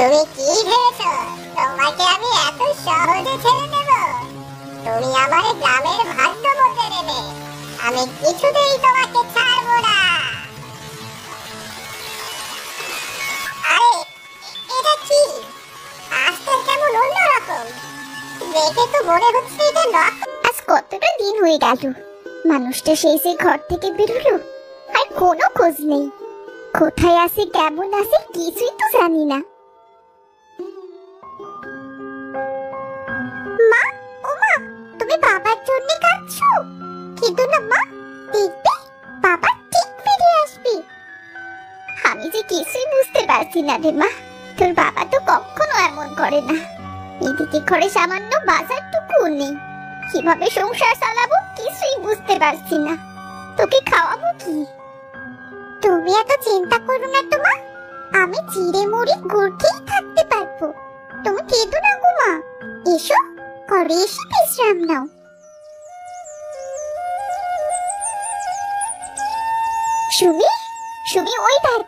তুমি কি ভেবেছো তোমাকে আমি এত সহজে ছেড়ে দেব? তুমি আমার গ্রামের ভাগ্য বদলে দেবে। আমি কিছুতেই তোমাকে ছাড়বো না। আরে এটা কি? আজকে কেমন অন্যরকম, দেখে তো মনে হচ্ছে এটা নক। আজ কতটা দিন হয়ে গেল মানুষটা সেই যে ঘর থেকে বেরোলো, আর কোনো খোঁজ নেই। কোথায় আছে, কেমন আছে, কিছুই তো জানি না। মা, ও মা, তুমি বাবার জন্য কাঁদছো? কিন্তু না মা, দেখবে বাবা ঠিক ফিরে আসবে। আমি যে কিছুই বুঝতে পারছি না রে মা। তোর বাবা তো কখনো এমন করে না। এদিকে ঘরে সামান্য বাজারটুকু নেই, কিভাবে সংসার চালাবো কিছুই বুঝতে পারছি না। তোকে খাওয়াবো কি? তুমি এত চিন্তা করো না তো মা, আমি চিড়ে মুড়ি গুড় খেয়ে থাকতে পারবো। তুমি কেঁদো না গো মা, এসো ঘরে এসে বিশ্রাম নাও। সুমি, সুমি, ওই দেখ,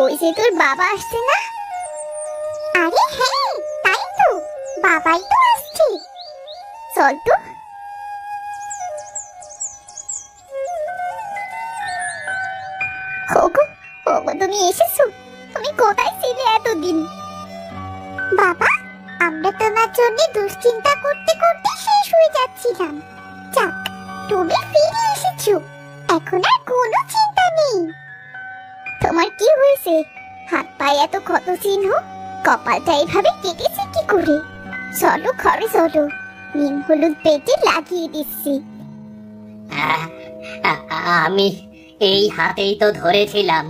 ওই যে তোর বাবা আসছে না? আরে হ্যাঁ, তাই তো, বাবাই তো আসছে। চল তো। ওগো, ওগো, তুমি এসেছো? তুমি কোথায় ছিলে এতদিন? বাবা, আমরা তোমার জন্য দুশ্চিন্তা করতে করতে শেষ হয়ে যাচ্ছিলাম। যাক, তুমি ফিরে এসেছো, এখন আর কোনো চিন্তা নেই। তোমার কি হয়েছে? হাত পায়ে এত ক্ষত চিহ্ন, কপালটা এভাবে কেটেছে কি করে? চলো ঘরে চলো, নিম হলুদ পেটে লাগিয়ে দিচ্ছি। আমি এই হাতেই তো ধরেছিলাম,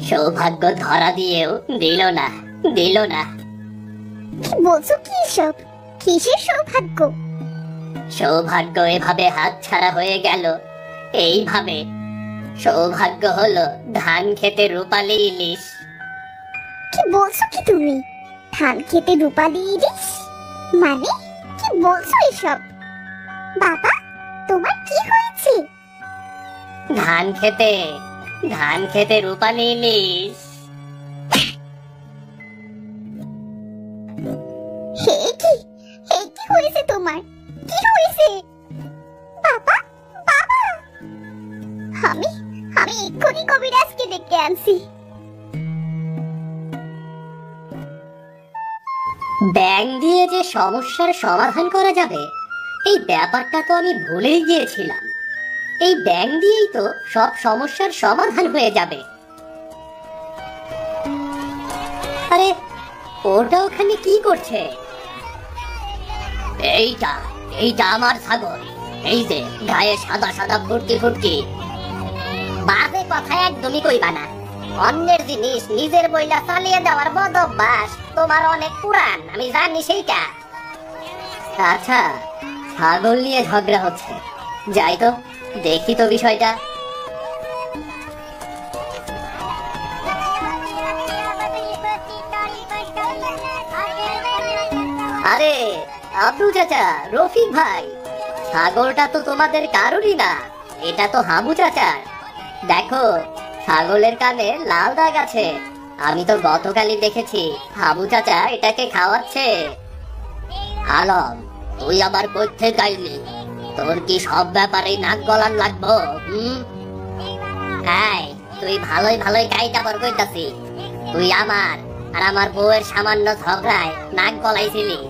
সৌভাগ্য ধরা দিয়েও দিল না। কি বলছো কি সব? কিসের সৌভাগ্য? সৌভাগ্য এভাবে হাতছাড়া হয়ে গেল। এইভাবে সৌভাগ্য হলো ধান খেতে রূপালী ইলিশ। কি বলছো কি তুমি? ধান খেতে রূপালী ইলিশ মানে কি বলছো এসব? বাবা, তোমার কি হয়েছে? ধান খেতে রূপালী ইলিশ। হে কি হয়েছে তোমার? কি হয়েছে? বাবা, বাবা, আমি এক্ষুনি কবিরাজকে ডেকে আনছি। ব্যাং দিয়ে যে সমস্যার সমাধান করা যাবে, এই ব্যাপারটা তো আমি ভুলেই গিয়েছিলাম। এই ব্যাং দিয়েই তো সব সমস্যার সমাধান হয়ে যাবে। আরে ওটা ওখানে কি করছে? এইটা আমার ছাগল। এই যে গায়ে সাদা সাদা ফুটকি। বাজে কথা একদমই কইবা না। অন্যের জিনিস নিজের বইলা চালিয়ে দেওয়ার বদ অভ্যাস তোমার অনেক পুরান, আমি জানি সেইটা। আচ্ছা, ছাগল নিয়ে ঝগড়া হচ্ছে, যাই তো দেখি তো বিষয়টা। আরে আব্দু চাচা, রফিক ভাই, ছাগলটা তো তোমাদের কারোরই না, এটা তো হাবু চাচার। দেখো, ছাগলের কানে লাল দাগ আছে। আমি তো গতকালই দেখেছি হাবু চাচা এটাকে খাওয়াচ্ছে। আলম, তুই আবার করতে গাইলি? তোর কি সব ব্যাপারে নাক গলান লাগবো? হ্যাঁ, তুই ভালোই গাইটা পর কইতাছি। তুই আমার আর আমার বউয়ের সামান্য ঝগড়ায় নাক গলাইছিলি।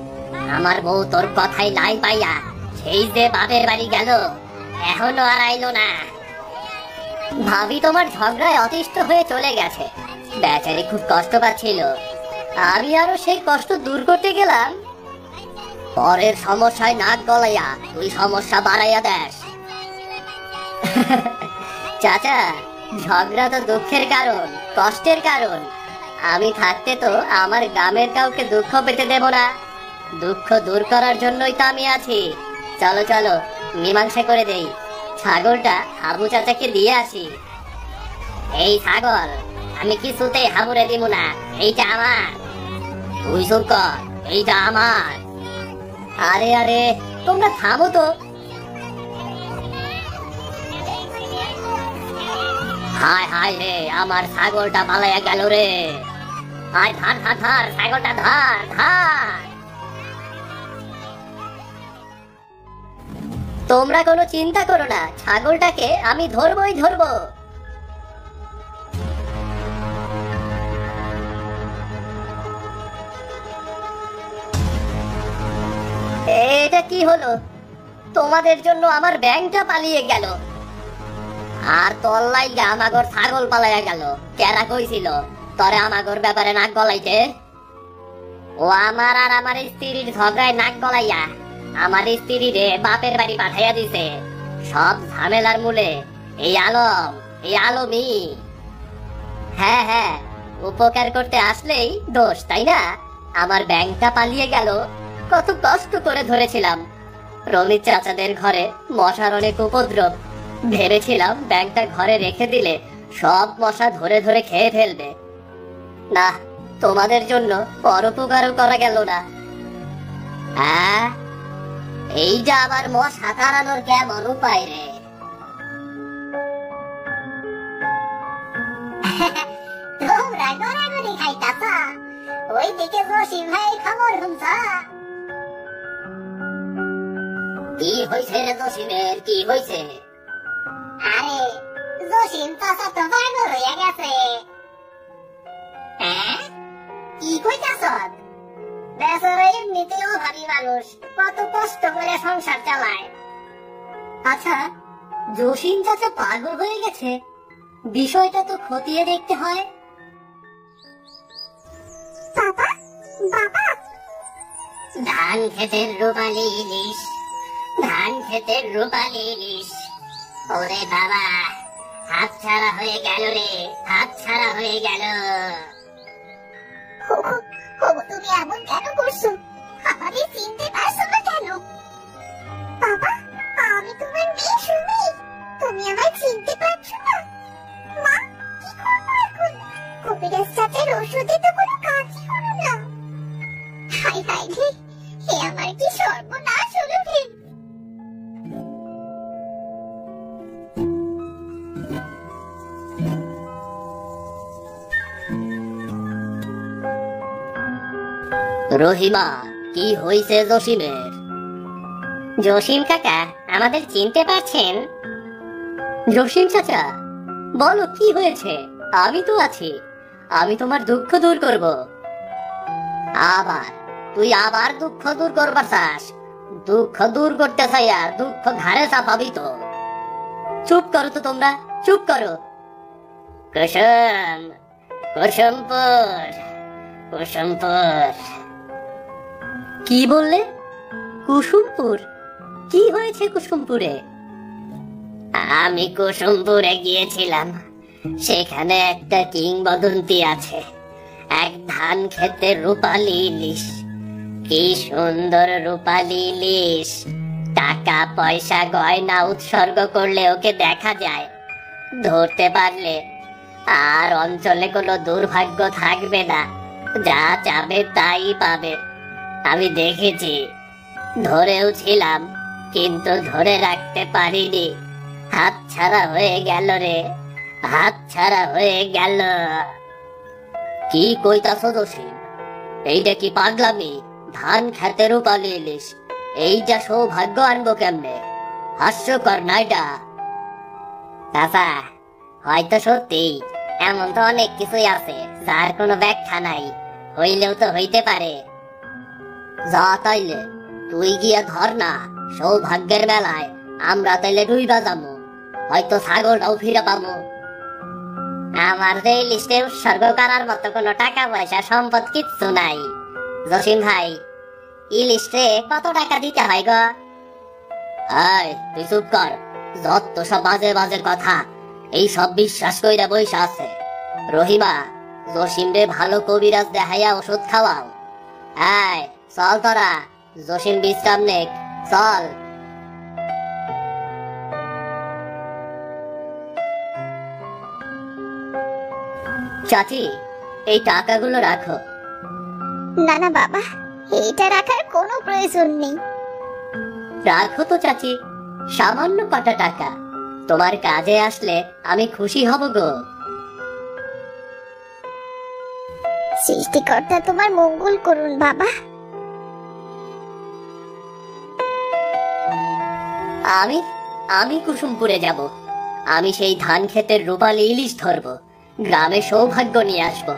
আমার বউ তোর কথাই লাই পাইয়া সেই যে বাপের বাড়ি গেল, এখনো আর আইলো না। ভাবি তোমার ঝগড়ায় অতিষ্ঠ হয়ে চলে গেছে, বেচারি খুব কষ্ট পাচ্ছিল। আমি আরো সেই কষ্ট দূর করতে গেলাম, পরের সমস্যায় নাক গলাইয়া তুই সমস্যা বাড়াইয়া দেস। চাচা, ঝগড়া তো দুঃখের কারণ, কষ্টের কারণ। আমি থাকতে তো আমার গ্রামের কাউকে দুঃখ পেতে দেব না। দুঃখ দূর করার জন্যই তো আমি আছি। চলো চলো, মীমাংসা করে দেই। ছাগলটা হাবু চাচাকে দিয়ে আসি। এই ছাগল আমি কিছুতেই হাবুরে দিব না, এইটা আমার। তুই চুপ কর, এইটা আমার। আরে তোমরা থামো তো। হায় রে, আমার ছাগলটা পালাইয়া গেল রে। আয় ধর ধর ধর, ছাগলটা ধর ধর। তোমরা কোনো চিন্তা করো না, ছাগলটাকে আমি ধরবই ধরবো। এটা কি হলো? তোমাদের জন্য আমার ব্যাংকটা পালিয়ে গেল, আর তল্লাই আমাগর ছাগল পালাইয়া গেল। কেরা কইছিল তরে আমাগর ব্যাপারে নাক গলাইতে? ও আমার আর আমার স্ত্রীর ঝগড়ায় নাক গলাইয়া আমার স্ত্রী রে বাপের বাড়ি পাঠাইয়া দিছে। সব ঝামেলার মূলে এই আলম, এই আলমই। হ্যাঁ হ্যাঁ, উপকার করতে আসলেই দোষ, তাই না? আমার ব্যাংকটা পালিয়ে গেল, কত কষ্ট করে ধরেছিলাম। রমিত চাচাদের ঘরে মশার অনেক উপদ্রব, ভেবেছিলাম ব্যাংকটা ঘরে রেখে দিলে সব মশা ধরে ধরে খেয়ে ফেলবে। না, তোমাদের জন্য পরোপকারও করা গেল না। হ্যাঁ, এই যে আবার মশা তাড়ানোর কেমন উপায় রে? তোমরা গড়াগড়ি খাইতাছ, ওইদিকে জসিম ভাই খবর শুনছ? কি হয়েছে রে জসিমের, কি হয়েছে? আরে জসিম চাচা তো পাগল হইয়া গেছে। হ্যাঁ, কি কইতাছ? বেচারা এমনিতেও ভাবি মানুষ, কত কষ্ট করে সংসার চালায়। আচ্ছা, জসিম চাচা পাগল হয়ে গেছে, বিষয়টা তো খতিয়ে দেখতে হয়। বাবা, বাবা, ধান ক্ষেতের রূপালী ইলিশ, ধান ক্ষেতের রূপালী ইলিশ। ওরে বাবা, হাত ছাড়া হয়ে গেল রে, হাত ছাড়া হয়ে গেল। তুমি এমন কেন করছো? আমাদের চিনতে পারছো না কেন? বাবা, আমি তোমার মেয়ে সুমি, তুমি আমায় চিনতে পারছো না? মা, কি করবো এখন? কবিরাজ চাচার ওষুধে তো কোনো কাজই হলো না। হাই হাই রে, এ আমার কি সর্বনাশ হলো রে। রহিমা, কি হয়েছে জসিমের? জসিম কাকা, আমাদের চিনতে পারছেন? জসিম চাচা, বলো কি হয়েছে? আমি তো আছি, আমি তোমার দুঃখ দূর করব। আবার তুই আবার দুঃখ দূর করবার চাস? দুঃখ দূর করতে চাই আর দুঃখ ঘাড়ে চাপাবি তো। চুপ করো তো তোমরা, চুপ করো। কুসুম, কুসুমপুর, কুসুমপুর। কি বললে? কুসুমপুর? কি হয়েছে কুসুমপুরে? আমি কুসুমপুরে গিয়েছিলাম, সেখানে একটা কিংবদন্তি আছে। এক ধান ক্ষেতের রূপালী ইলিশ, কি সুন্দর রূপালী ইলিশ। টাকা পয়সা গয়না উৎসর্গ করলে ওকে দেখা যায়, ধরতে পারলে আর অঞ্চলে কোনো দুর্ভাগ্য থাকবে না, যা চাবে তাই পাবে। আমি দেখেছি, ধরেও ছিলাম, কিন্তু ধরে রাখতে পারিনি। হাত ছাড়া হয়ে গেল রে, হাত ছাড়া হয়ে গেল। কি কইতাছ জসিম? এইটা কি পাগলামি? ধান খেতে রূপালী ইলিশ, এই যা সৌভাগ্য আনবো কেমনে? হাস্যকর না এটা? চাচা, হয়তো সত্যি, এমন তো অনেক কিছুই আছে যার কোনো ব্যাখ্যা নাই, হইলেও তো হইতে পারে। যা তাইলে তুই গিয়ে ধর না, সৌভাগ্যের মেলায় আমরা তাইলে ডুইবা যাবো, হয়তো ছাগলটাও ফিরে পাবো। আমার যে লিস্টে উৎসর্গ করার মতো কোনো টাকা পয়সা সম্পদ কিচ্ছু নাই। জসিম ভাই, ই লিস্টে কত টাকা দিতে হয় গো? এই তুই চুপ কর, যত সব বাজে বাজে কথা, এই সব বিশ্বাস কইরা বইসা আছে। রহিমা, জসিম রে ভালো কবিরাজ দেখাইয়া ওষুধ খাওয়াও। এই চল তোরা, জসিম বিশ্রাম নেক, চল। চাচি, এই টাকাগুলো রাখো। না না বাবা, এটা রাখার কোনো প্রয়োজন নেই। রাখো তো চাচি, সামান্য কটা টাকা, তোমার কাজে আসলে আমি খুশি হব গো। সৃষ্টিকর্তা তোমার মঙ্গল করুন বাবা। আমি আমি কুসুমপুরে যাব। আমি সেই ধান ক্ষেতের রূপালী ইলিশ ধরব, গ্রামে সৌভাগ্য নিয়ে আসব।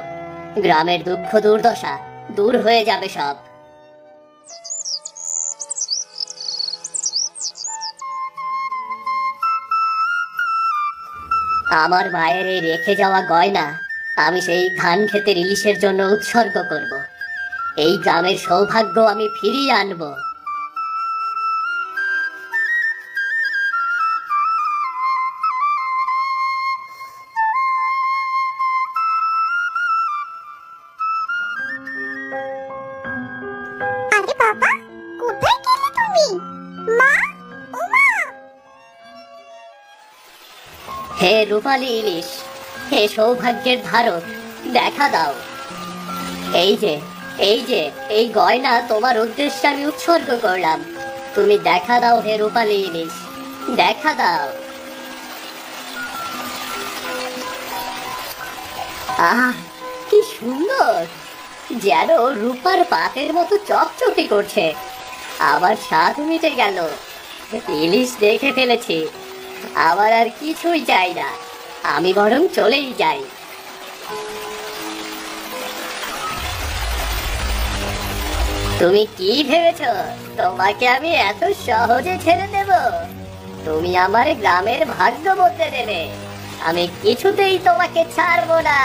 গ্রামের দুঃখ দুর্দশা দূর হয়ে যাবে সব। আমার মায়ের এই রেখে যাওয়া গয়না আমি সেই ধান ক্ষেতের ইলিশের জন্য উৎসর্গ করব। এই গ্রামের সৌভাগ্য আমি ফিরিয়ে আনবো। আরে বাবা, কোথায় গেলে তুমি? মা, ও মা! হে রূপালী ইলিশ, হে সৌভাগ্যের ধারক, দেখা দাও। এই যে এই গয়না তোমার উদ্দেশ্যে আমি উৎসর্গ করলাম। তুমি দেখা দাও হে রূপালী ইলিশ, দেখা দাও। আহ, কি সুন্দর! যেন রূপার পাতের মতো চকচকে করছে। আমার স্বাদ মিটে গেল। ইলিশ দেখে ফেলেছি, আমার আর কিছুই চাই না। আমি বরং চলেই যাই। তুমি কি ভেবেছ তোমাকে আমি এত সহজে ছেড়ে দেব? তুমি আমার গ্রামের ভাগ্য বদলে দেবে। আমি কিছুতেই তোমাকে ছাড়বো না।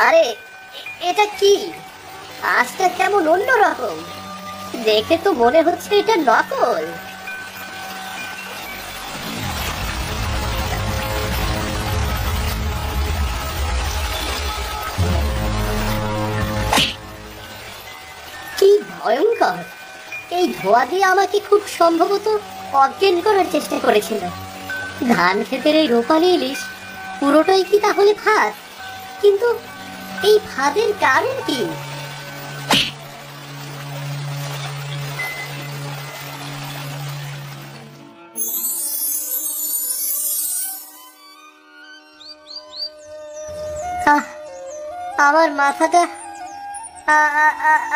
আরে, এটা কি? আজটা কেমন অন্যরকম। দেখে তো মনে হচ্ছে এটা নকল। কি ভয়ঙ্কর! এই ধোঁয়া দিয়ে আমাকে খুব সম্ভবত অজ্ঞান করার চেষ্টা করেছিল। ধান ক্ষেতের এই রূপালী ইলিশ পুরোটাই কি তাহলে ফাঁদ? কিন্তু এই ফাঁদের কারণ কি? আমার মাথাটা,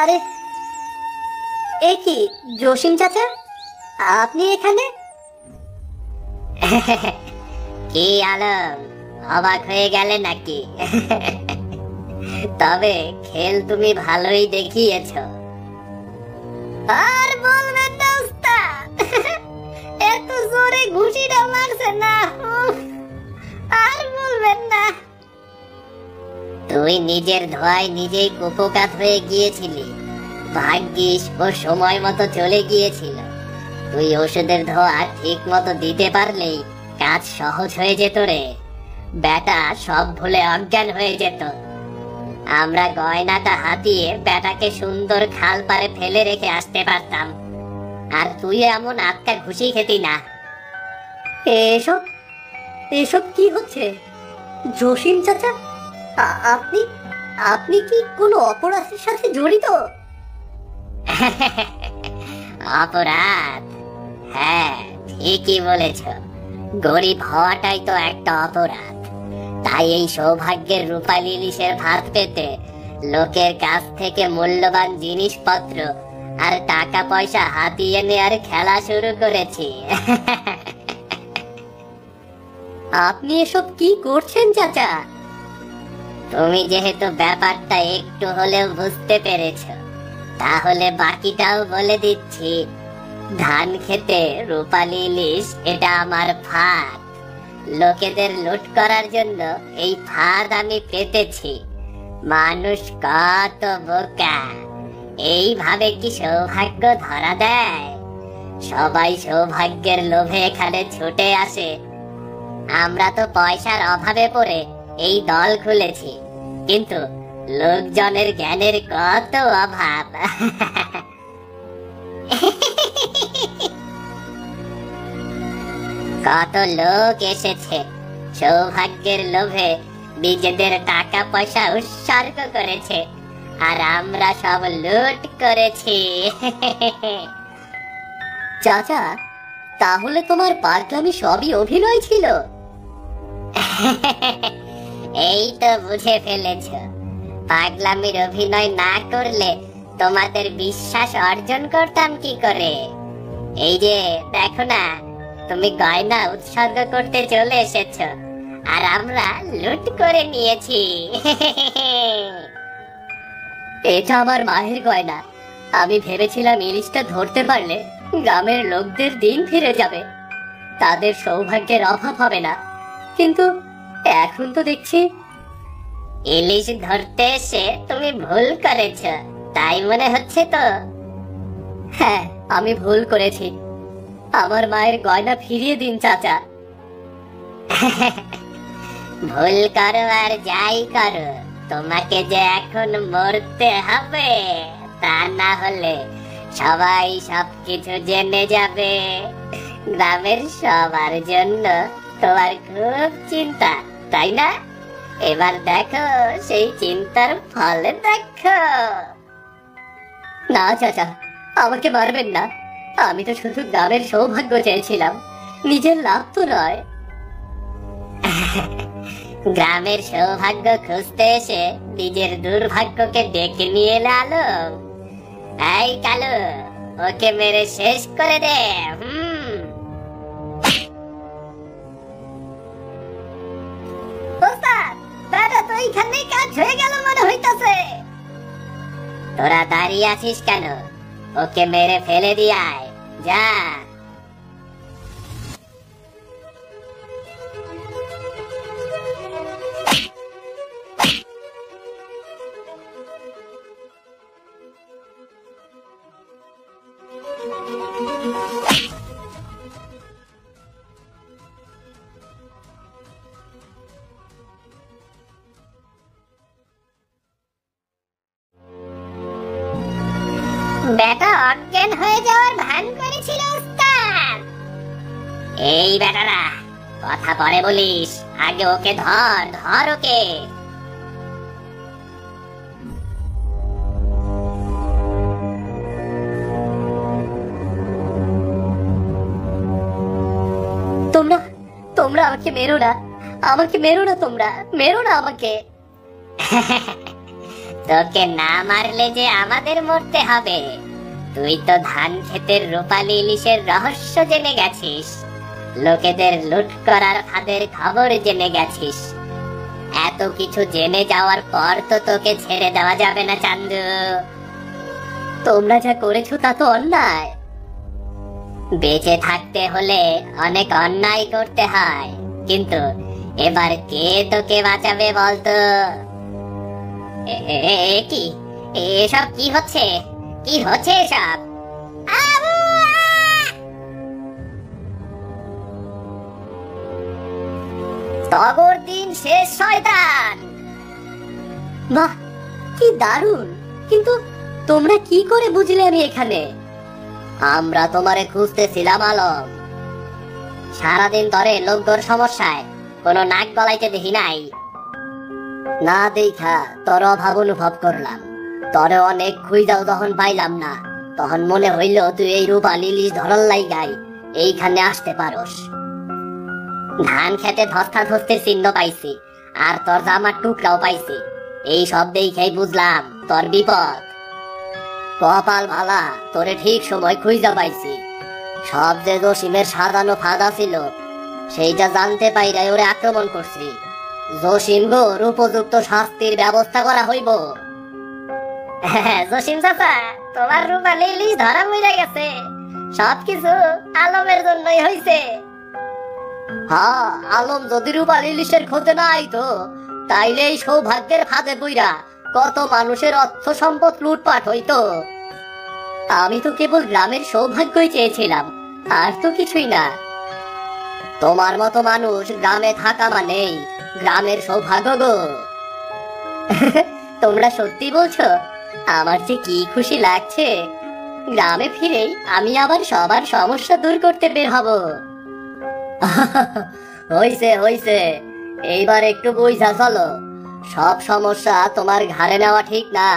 আরে এ কি জসিম চাচা, আপনি এখানে? কি আলম, অবাক হয়ে গেলে নাকি? তবে খেল তুমি ভালোই দেখিয়েছ। আর বলবেন না উস্তাদ, এত জোরে ঘুষিটা মারছে না। আর বলবেন না। তুই নিজের ধোঁয়ায় নিজেই কুপোকাত হয়ে গিয়েছিলি। ভাগ্যিস ও সময় মতো চলে গিয়েছিল। তুই ওষুধের ধোঁয়া ঠিক মতো দিতে পারলেই কাজ সহজ হয়ে যেত রে। বেটা সব ভুলে অজ্ঞান হয়ে যেত। আমরা গয়নাটা হাতিয়ে বেটাকে সুন্দর খাল পারে ফেলে রেখে আসতে পারতাম, আর তুই এমন আটকা ঘুষি খেতি না। এসব এসব কি হচ্ছে জসিম চাচা? আপনি আপনি কি কোনো অপরাধের সাথে জড়িত? অপরাধ? হ্যাঁ, ঠিকই বলেছ। গরিব হওয়াটাই তো একটা অপরাধ। তাই এই সৌভাগ্যের রূপালী ইলিশের ভাত পেতে লোকের কাছ থেকে মূল্যবান জিনিসপত্র আর টাকা পয়সা হাতিয়ে নেওয়ার খেলা শুরু করেছি। আপনি এসব কি করছেন চাচা? তুমি যেহেতু ব্যাপারটা একটু হলেও বুঝতে পেরেছ, তাহলে বাকিটাও বলে দিচ্ছি। ধান খেতে রূপালী ইলিশ এটা আমার ফাঁদ। লোকেদের লুট করার জন্য এই ফাঁদ আমি পেতেছি। মানুষ কত বোকা! এইভাবে কি সৌভাগ্য ধরা দেয়? সবাই সৌভাগ্যের লোভে এখানে ছুটে আসে। আমরা তো পয়সার অভাবে পড়ে এই দল খুলেছি, কিন্তু লোকজনের জ্ঞানের কত অভাব। কত লোক এসেছে সৌভাগ্যের লোভে, নিজেদের টাকা পয়সা উৎসর্গ করেছে, আর আমরা সব লুট করেছি। চাচা, তাহলে তোমার পাগলামি সবই অভিনয় ছিল? এই তো বুঝে ফেলেছ, পাগলামির অভিনয় না করলে তোমাদের বিশ্বাস অর্জন করতাম কি করে? এই যে দেখো না, তুমি গয়না উৎসর্গ করতে চলে এসেছো, আর আমরা লুট করে নিয়েছি। এটা আমার মায়ের গয়না। আমি ভেবেছিলাম ইলিশটা ধরতে পারলে গ্রামের লোকদের দিন ফিরে যাবে, তাদের সৌভাগ্যের অভাব হবে না। কিন্তু এখন তো দেখছি ইলিশ ধরতে এসে তুমি ভুল করেছ, তাই মনে হচ্ছে তো? হ্যাঁ, আমি ভুল করেছি। আমার মায়ের গয়না ফিরিয়ে দিন চাচা। ভুল করো আর যাই করো, তোমাকে যে এখন মরতে হবে, তা না হলে সবাই সবকিছু জেনে যাবে। গ্রামের সবার জন্য তোমার খুব চিন্তা, তাই না? এবার দেখো সেই চিন্তার ফল দেখো। না চাচা, আমাকে মারবেন না। আমি তো শুধু গ্রামের সৌভাগ্য চেয়েছিলাম, নিজের লাভ তো নয়। গ্রামের সৌভাগ্য খুঁজতে এসে নিজের দুর্ভাগ্যকে ডেকে নিয়ে এলে আলম। এই কালু, ওকে মেরে শেষ করে দে। তো এখানে কাজ হয়ে গেল মনে হইতাছে। তোরা দাঁড়িয়ে আছিস কেন? ওকে মেরে ফেলে দিয়ে আয়, যা। বেটা অজ্ঞান হয়ে যাওয়ার ভান করেছিল ওস্তাদ। এই বেটারা, কথা পরে বলিস, আগে ওকে ধর, ধর ওকে। তোমরা তোমরা আমাকে মেরো না, আমাকে মেরো না, তোমরা মেরো না আমাকে। তোকে না মারলে যে আমাদের মরতে হবে। তুই তো ধান ক্ষেতের রূপালী ইলিশের রহস্য জেনে গেছিস, লোকেদের লুট করার ফাঁদের খবর জেনে গেছিস। এত কিছু জেনে যাওয়ার পর তো তোকে ছেড়ে দেওয়া যাবে না চান্দু। তোমরা যা করেছো তা তো অন্যায়। বেঁচে থাকতে হলে অনেক অন্যায় করতে হয়, কিন্তু এবার কে তোকে বাঁচাবে বলতো? কি এসব কি হচ্ছে? কি হচ্ছে এসব? তগর দিন শেষ শয়তান। বাহ, কি দারুণ! কিন্তু তোমরা কি করে বুঝলে আমি এখানে? আমরা তোমারে খুঁজতেছিলাম আলম। সারাদিন ধরে লোকদের সমস্যায় কোনো নাক গলাইতে দেখি নাই। না দেখা তোর অভাব অনুভব করলাম। তরে অনেক খুঁজাও তখন পাইলাম না, তখন মনে হইল তুই এই রূপালী ইলিশ ধরার লাইগাই এইখানে আসতে পারস। ধান খেতে ধস্তাধস্তির চিহ্ন পাইছি, আর তোর জামার টুকরাও পাইছি। এই সব দেখেই বুঝলাম তোর বিপদ। কপাল ভালা, তোরে ঠিক সময় খুঁজা পাইছি। সব যে জসিমের সাজানো ফাঁদা ছিল, সেইটা জানতে পাইরাই ওরে আক্রমণ করছি। জসিম গোর উপযুক্ত শাস্তির ব্যবস্থা করা হইব। জসিম চাচা, তোমার রূপালী ইলিশ ধরা মরে গেছে। সবকিছু আলমের জন্যই হইছে। হ্যাঁ, আলম যদি রূপালী ইলিশের খোঁজে না আইতো, তাইলে এই সৌভাগ্যের ফাঁদে পইরা কত মানুষের অর্থ সম্পদ লুটপাট হইতো। আমি তো কেবল গ্রামের সৌভাগ্যই চেয়েছিলাম, আর তো কিছুই না। তোমার মতো মানুষ গ্রামে থাকা মানেই গ্রামের সৌভাগ্য গো। তোমরা সত্যি বলছো? আমার যে কি খুশি লাগছে। গ্রামে ফিরেই আমি আবার সবার সমস্যা দূর করতে বের হব। হইছে হইছে, এইবার একটু বুঝা চলো। সব সমস্যা তোমার ঘাড়ে নেওয়া ঠিক না।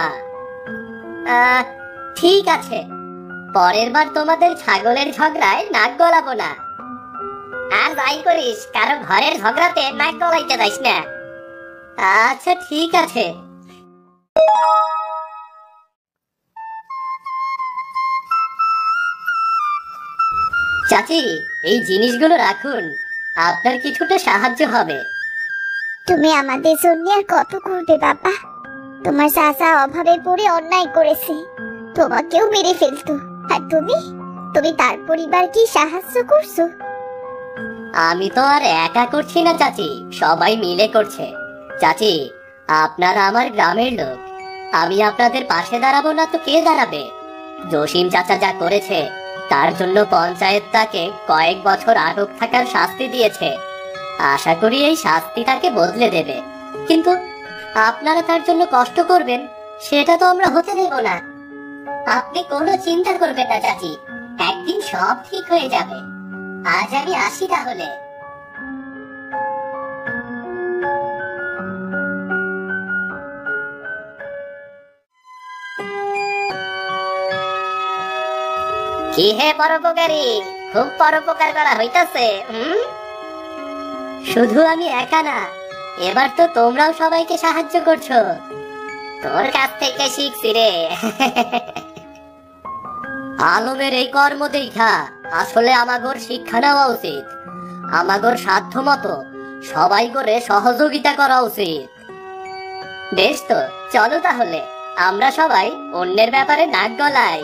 ঠিক আছে, পরের বার তোমাদের ছাগলের ঝগড়ায় নাক গলাবো না। আর যাই করিস, কারো ঘরের ঝগড়াতে নাক গলাইতে যাইস না। আচ্ছা ঠিক আছে। চাচি, এই জিনিসগুলো রাখুন, আপনার কিছুটা সাহায্য হবে। তুমি আমাদের জন্য আর কত করবে বাবা? তোমার চাচা অভাবে পড়ে অন্যায় করেছে, তোমাকেও মেরে ফেলতো, আর তুমি তার পরিবারকে সাহায্য করছো। আমি তো আর একা করছি না চাচি, সবাই মিলে করছে। চাচি, আপনারা আমার গ্রামের লোক, আমি আপনাদের পাশে দাঁড়াবো না তো কে দাঁড়াবে? জসিম চাচা যা করেছে তার জন্য পঞ্চায়েত তাকে কয়েক বছর আটক থাকার শাস্তি দিয়েছে। আশা করি এই শাস্তি তাকে বদলে দেবে, কিন্তু আপনারা তার জন্য কষ্ট করবেন সেটা তো আমরা হতে দেব না। আপনি কোনো চিন্তা করবেন না চাচি, একদিন সব ঠিক হয়ে যাবে। আজ আমি আসি তাহলে। কি হে পরোপকারী, খুব পরোপকার করা হইতাছে। শুধু আমি একা না, এবার তো তোমরাও সবাইকে সাহায্য করছো। তোর কাছ থেকে শিখছি রে। আলমের এই কর্ম দেখা আসলে আমাগর শিক্ষা নেওয়া উচিত। আমাগর সাধ্য মতো সবাই করে সহযোগিতা করা উচিত। বেশ তো, চলো তাহলে আমরা সবাই অন্যের ব্যাপারে নাক গলাই।